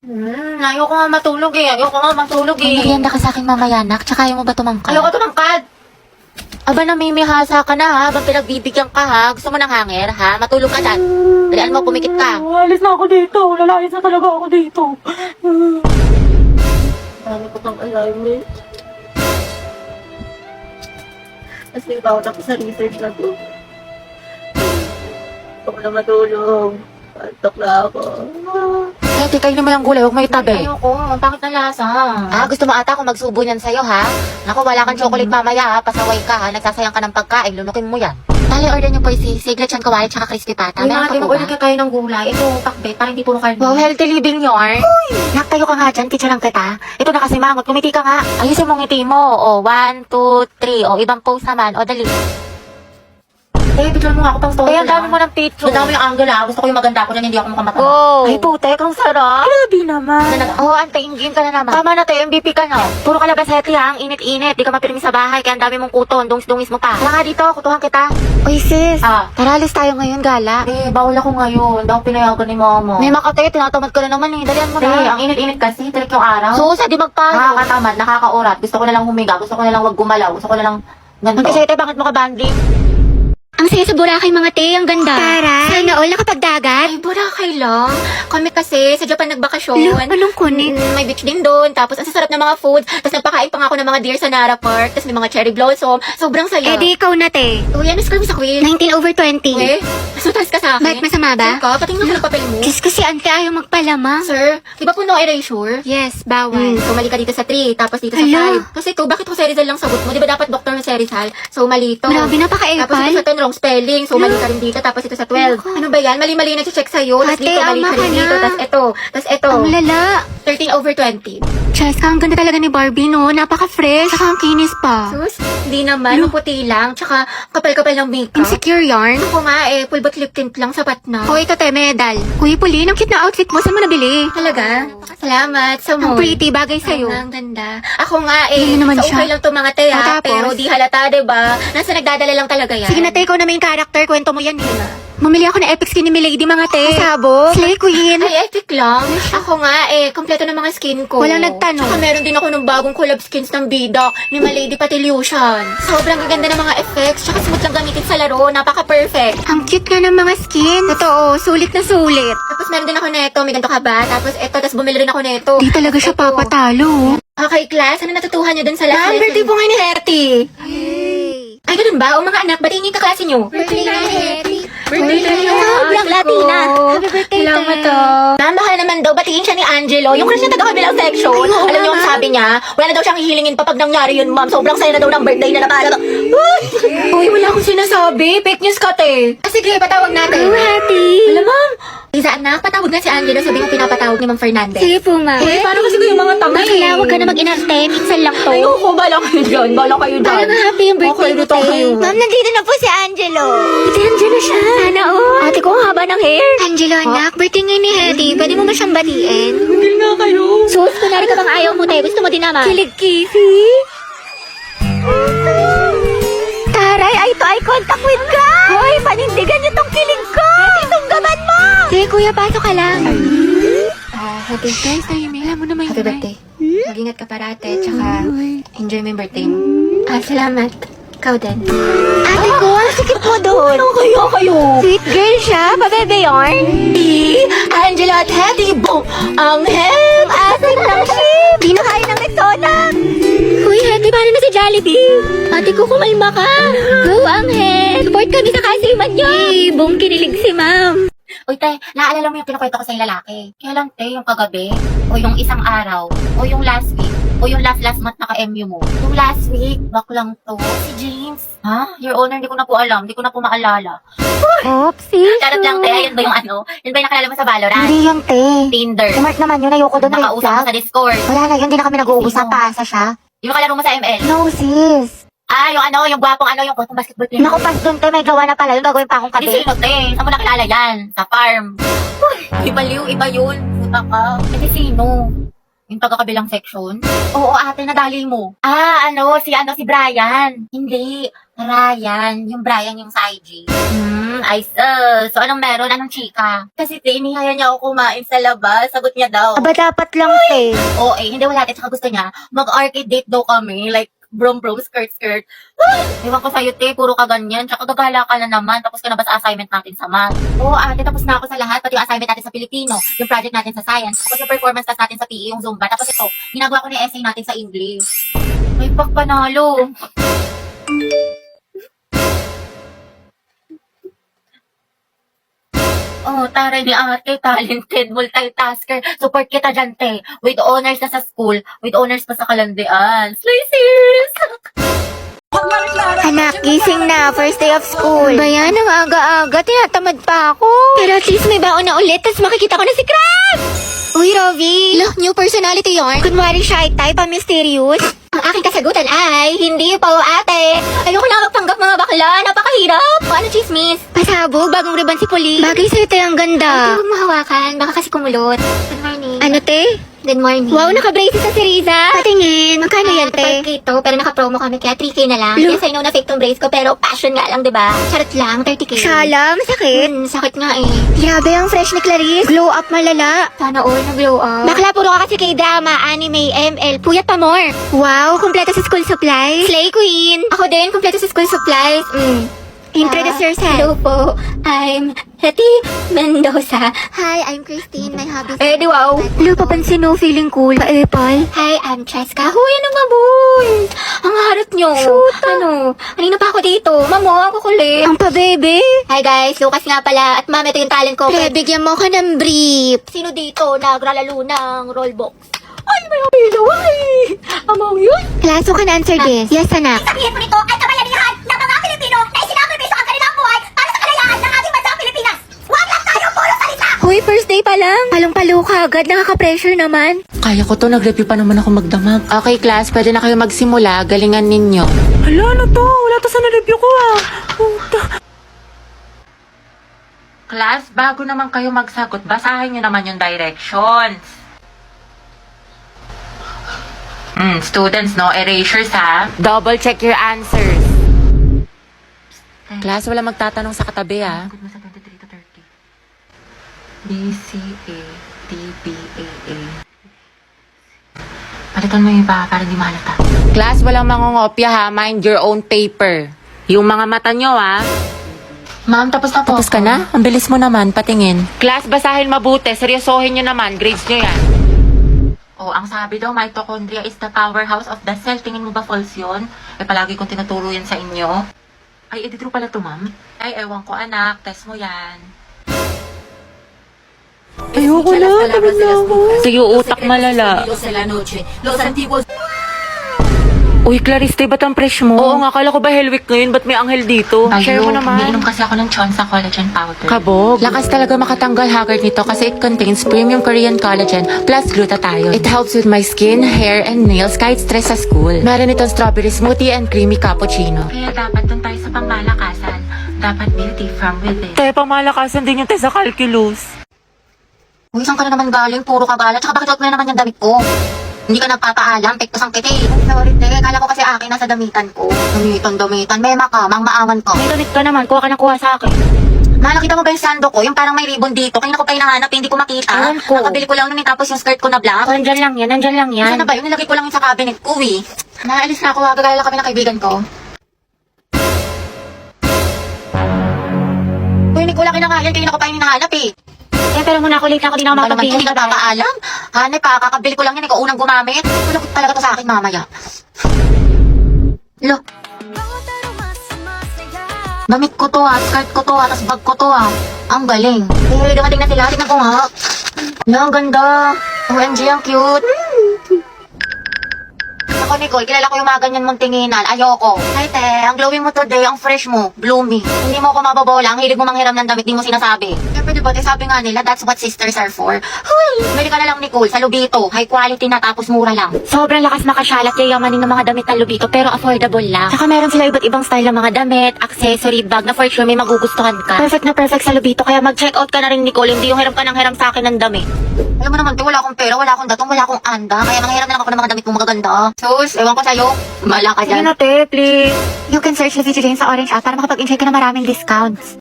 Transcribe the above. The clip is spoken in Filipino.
Ayoko nga matulog eh. May merienda ka sa akin mamaya, nak. Tsaka ayaw mo ba tumangkad? Ayoko tumangkad. Aba, namimihasa ka na ha. Habang pinagbibigyan ka ha. Gusto mo ng hanger ha? Matulog ka dyan. Dalian mo, pumikit ka. Alis na ako dito. Lalayas na talaga ako dito. Dami ko pang assignment. Kasi ako tapos sa research na to. Gusto ko na matulog. Antok na ako. Hindi, kayo naman ang gulay. Huwag may tabi. Ayoko. Ang pangit ng lasa. Gusto mo ata akong magsubo niyan sa'yo, ha? Naku, wala kang chocolate mamaya, ha? Pasaway ka, ha? Nagsasayang ka ng pagkain. Lunukin mo yan. Tali, order niyo po si siglet chan kawali tsaka crispy pata. May Meron mga pa po tinuulit ba? ka kayo ng gulay. Ito, pakbet. Parang hindi puro karne. Wow, healthy living yarn. Nak, tayo ka nga dyan. Teacher lang kita. Ito na kasi mangot. Kumiti ka nga. Ayusin mo ngiti mo. O, 1, 2, 3. O, ibang pose naman. O, dali. Eh, picture mo nga ako pang story. Kaya ang dami mo ng picture. Ganda mo yung angle ha. Gusto ko yung maganda ko dyan. Hindi ako makamata. Oh. Ay, putek, ang sarap. Grabe naman. Oo, antayin ka na naman. Tama na tayo, MVP ka na. Puro kalabasete ha, ang init-init. Di ka mapirmi sa bahay, kaya ang dami mong kuton. Dungis-dungis mo pa. Tara nga dito, kutuhan kita. Uy sis, tara alis tayo ngayon, gala. Eh, bawal ako ngayon. Hindi ako pinayagan ni mama. May makatay, tinatamad ka na naman eh. Dalian mo Eh, na. ang init-init kasi. Tirik yung araw. Susa, di magpalo. Nakakatamad, nakakaurat. Gusto ko na lang humiga. Gusto ko na lang wag gumalaw. Gusto ko na lang ganito. Magkasete, bakit mo ka banding? Ang saya sa Boracay mga te, ang ganda. Tara. Sana all nakapagdagat. Ay, Boracay lang. Kami kasi sa Japan nagbakasyon. Anong kunin? May beach din doon. Tapos ang sasarap ng mga food. Tapos nagpakain pa nga ako ng mga deer sa Nara Park. Tapos may mga cherry blossom. Sobrang saya. Eh di ikaw na te. Uy, ano score mo sa quiz? 19/20. Eh, masutas ka sa akin. Bakit masama ba? Sir ka, patingin mo ng papel mo. Kiss kasi ante ayaw magpalama. Sir, di ba po no erasure? Yes, bawal. So, mali ka dito sa 3, tapos dito sa Hala. 5. Kasi ito, bakit Jose Rizal lang sagot mo? Di ba dapat Dr. Jose Rizal? So, mali ito. Grabe, napaka-epal. Tapos ito sa 10, wrong spelling. So, mali ka rin dito. Tapos ito sa 12. Ano ba yan? Mali-mali na check sa'yo. Tapos Ate, dito, mali ama ka rin ka dito. na. Tapos ito. Tapos ito. Ang lala. 13/20. Cheska, ang ganda talaga ni Barbie, no? Napaka-fresh. Saka ang kinis pa. Sus, hindi naman. Maputi lang. Tsaka, kapal-kapal ng makeup. Insecure yarn. Ako nga eh, full bot lip tint lang, sapat na. O ito te, medal. Kuya Pauline, ang cute na outfit mo. Saan mo nabili? Talaga? Salamat sa Ang mo. pretty, bagay sa'yo. Ang ganda. Ako nga eh, Ano naman sa siya? okay lang to mga te ha, Tapos? pero di halata, diba? Nasa nagdadala lang talaga yan. Sige na te, ikaw na main character. Kwento mo yan, Mamili ako ng epic skin ni Milady, mga te. Sabog. Slay Queen. Ay, epic lang. Ako nga eh, kompleto ng mga skin ko. Walang nagtanong. Tsaka meron din ako ng bagong collab skins ng Bida ni Malady Patilution. Sobrang gaganda ng mga effects, tsaka smooth lang gamitin sa laro, napaka-perfect. Ang cute nga ng mga skin. Totoo, sulit na sulit. Tapos meron din ako neto, may ganito ka ba? Tapos eto, tapos bumili rin ako neto. Di talaga siya Ito. papatalo. Okay, class, ano natutuhan niyo dun sa last lesson? birthday po ngayon ni Herty. Ay, ganun ba? O mga anak, batiin niyo yung kaklase niyo. Birthday na ni Herty. Birthday na niya. Sobrang Latina. Happy birthday, Salamat te. Ma'am, baka naman daw, batiin siya ni Angelo. Yung crush niya taga-kabilang section. Alam niyo ang sabi niya, wala na daw siyang hihilingin pa pag nangyari yun, ma'am. Sobrang saya na daw ng birthday na napala. Uy, wala akong sinasabi. Fake news ka, te. Sige, patawag natin. Happy. Alam, ma'am. Lisa, anak, patawag na si Angelo. Sabi mo pinapatawag ni Ma'am Fernandez. Sige po, ma. Uy, paano kasi kayo mga tanga Bakla, huwag ka na mag-inarte. Minsan lang to. Ayoko, bala kayo dyan. Bala kayo dyan. Parang happy yung birthday mo, Okay, dito te. kayo. Ma'am, nandito na po si Angelo. Ate, Angelo siya. Sana all. Ate ko, ang haba ng hair. Angelo, anak, birthday ngayon ni Hetty. Pwede mo ba siyang batiin? Hindi nga kayo. Sus, kunwari ka bang ayaw mo, te. Gusto mo din naman. Kilig, Kisi. Taray, eye to eye contact with God. Hoy, panindigan niyo tong kilig ko. Itong gaban mo. Sige, kuya, pasok ka lang. Happy birthday, Alam mo naman Happy birthday. Mag-ingat ka parate, tsaka enjoy mo yung birthday mo. Salamat. Ikaw din. Ate ko, ang sikip mo doon. Ano kayo? Sweet girl siya, pabebe yarn. Angela at Hetty, boom! Ang hem! Asim ng ship. Di na kaya ng Rexona. Uy, Hetty, paano na si Jollibee? Ate ko, kumalma ka. Go, Angel. Support kami sa kasiman niyo. Boom, kinilig si ma'am. Uy, te, naalala mo yung kinukwento ko sa yung lalaki? Kailan, te, yung kagabi? O yung isang araw? O yung last week? O yung last month naka-MU mo? Yung last week, baklang to. Si James. Ha? Your Honor, hindi ko na po alam. Hindi ko na po maalala. Oopsie. Charot lang, te. Yun ba yung ano? Yun ba yung nakalala mo sa Valorant? Hindi yun, te. Tinder. Smart naman yun. Ayoko doon, red Nakausap mo flag. sa Discord. Wala na yun, hindi na kami nag-uusap. Sino? Paasa siya. Yung nakalaro mo sa ML. No, sis. Yung ano, yung gwapong ano, yung basketball player. Naku, pas doon, te. May gawa na pala. Yung gagawin pa akong Hindi kape. sino, te. Saan mo nakilala yan? Sa farm. Uy, iba liw, iba yun. Puta ka. Hindi sino? Yung taga-kabilang section? Oo, ate, nadali mo. Si Brian. Hindi, Ryan. Yung Brian, yung sa IG. Ay, so anong meron? Anong chika? Kasi te, inihaya niya ako kumain sa labas. Sagot niya daw. Aba, dapat lang, te. Oo, hindi wala. At saka gusto niya, mag-arcade date daw kami. Like, brom, skirt. Ewan ko sa'yo, te. Puro ka ganyan. Tsaka gagala ka na naman. Tapos ka na ba sa assignment natin sa math? Oo, ate. Tapos na ako sa lahat. Pati yung assignment natin sa Filipino. Yung project natin sa science. Tapos yung performance test natin sa PE, yung Zumba. Tapos ito, ginagawa ko na yung essay natin sa English. May panalo. Oh, taray ni ate, talented, multitasker. Support kita dyan, te. With honors na sa school, with honors pa sa kalandian. Slay, sis! Anak, gising na. First day of school. Bayan, ang aga-aga. Tinatamad pa ako. Pero at least may baon na ulit, tapos makikita ko na si Crab! Uy, Rovi. Look, new personality yarn. Kunwari shy type, mysterious. Ang aking kasagutan ay, hindi po ate. Ayoko na magpanggap mga bakla, napakahirap. O ano chismis? Pasabog, bagong ribbon si Puli. Bagay sa'yo, te, ang Ate, ganda. huwag mahawakan, baka kasi kumulot. Good morning. Ano, te? Good morning. Wow, naka-braces na si Riza. Patingin. Magkano yan, te? 5K to, pero naka-promo kami, kaya 3K na lang. Lu- Yes, I know na fake tong brace ko, pero passion nga lang, diba? Charot lang, 30K. Shala, masakit. Sakit nga eh. Grabe ang fresh ni Clarice. Glow up malala. Sana all na-glow up. Bakla, puro ka kasi K-drama, anime, ML, puyat pa more. Wow, kumpleto sa school supplies. Slay Queen. Ako din, kompleto sa school supplies. Introduce yourself. Hello po, I'm Hetty Mendoza. Hi, I'm Christine. My hobbies. Eh, di wow. Lo, papansin no, feeling cool. Pa-epal. Hi, I'm Cheska. Huy, ano maboy? Ang harap nyo. Ano? Kanina pa ako dito. Mamo, ang kukulit. Ang pa-bebe. Hi guys, Lucas nga pala. At ma'am, ito yung talent ko. Pre, bigyan mo ka ng brief. Sino dito nagralalo ng rollbox? Ay, may apilo. Ay, amaw yun. Class, can answer this. Yes, anak. Sabihin mo nito ay kabayanihan ng mga Pilipino na isinakripisyo ang kanilang buhay para sa kalayaan ng ating bansang Pilipinas. Huwag lang tayo puro salita. Huy, first day pa lang. Palong-palo ka agad. Nakaka-pressure naman. Kaya ko to, nag-review pa naman ako magdamag. Okay, class, pwede na kayo magsimula. Galingan ninyo. Hala, ano to? Wala to sa na-review ko ah. Puta. Class, bago naman kayo magsagot, basahin nyo naman yung directions. Students, no erasures ha. Double check your answers. Class, wala magtatanong sa katabi ha. Sagot mo sa 23 to 30. B, C, A, D, B, A, A. Palitan mo yung iba para di mahalata. Class, walang mangungopya ha. Mind your own paper. Yung mga mata nyo ha. Ma'am, tapos na po. Tapos ka na? Ang bilis mo naman, patingin. Class, basahin mabuti. Seryosohin nyo naman. Grades nyo yan. Oh, ang sabi daw, mitochondria is the powerhouse of the cell. Tingin mo ba false yun? Eh, palagi kong tinuturo yan sa inyo. Ay, true pala to, ma'am. Ay, ewan ko, anak. Test mo yan. Ayoko na, tamad na ako. Sige, utak malala. Uy, Clarice, ba't ang fresh mo? Oo nga, kala ko ba Hell Week ngayon? Ba't may anghel dito? Share mo naman. Umiinom kasi ako ng Chonsa Collagen Powder. Kabog. Lakas talaga makatanggal haggard nito kasi it contains premium Korean collagen plus glutathione. It helps with my skin, hair, and nails kahit stress sa school. Meron itong strawberry smoothie and creamy cappuccino. Kaya dapat dun tayo sa pangmalakasan. Dapat beauty from within. Tayo pang malakasan din yung test sa calculus. Uy, saan ka na naman galing? Puro ka gala. Tsaka bakit huwag mo na naman yung damit ko? Hindi ka nagpapaalam, pektos ang kiti. Ay, sorry, te. Kala ko kasi akin nasa damitan ko. Damitan. Mema ka, maawan ko. May damit ka naman. Kuha ka na kuha sa akin. Nakita mo ba yung sando ko? Yung parang may ribbon dito. Kanina ko pa hinahanap, hindi ko makita. Ewan ko. Nakabili ko lang nun, tapos yung skirt ko na black. Nandyan lang yan. Nandyan lang yan. Saan na ba yun? Nilagay ko lang yun sa cabinet ko, eh. Naalis na ako, gagala kami ng kaibigan ko. Uy, wala kinakain, kanina ko pa yung hinahanap, eh. Eh, pero muna ako late na ako. Di na ako Ano naman, makapagbihan. hindi ka papaalam? Hanay pa, kakabili ko lang yan, ikaw unang gumamit. Malakot talaga to sa akin mamaya. Look. Damit ko to skirt ko to tapos bag ko to Ang galing. Eh, dumating na sila, tignan ko nga. Ang ganda. OMG, ang cute. Ako, Nicole, kilala ko yung mga ganyan mong tinginan. Ayoko. Ay, te, ang glowing mo today, ang fresh mo, bloomy. Hindi mo ako mababola, ang hilig mo manghiram ng damit, di mo sinasabi. Siyempre, diba, te, sabi nga nila, that's what sisters are for. Huy! Bili ka na lang, Nicole, sa Lubito. High quality na, tapos mura lang. Sobrang lakas makasyalat yayamanin ng mga damit na Lubito pero affordable lang. Saka meron sila iba't ibang style ng mga damit, accessory, bag na for sure may magugustuhan ka. Perfect na perfect sa Lubito kaya mag-check out ka na rin, Nicole. Hindi yung hiram ka ng hiram sa akin ng damit. Alam mo naman, te, wala akong pera, wala akong datong, wala akong anda. Kaya manghiram na lang ako ng mga damit mong magaganda. Sus, ewan ko sa'yo. Bala ka Sige dyan. na, te, please. You can search the video sa Orange app para makapag-enjoy ka ng maraming discounts.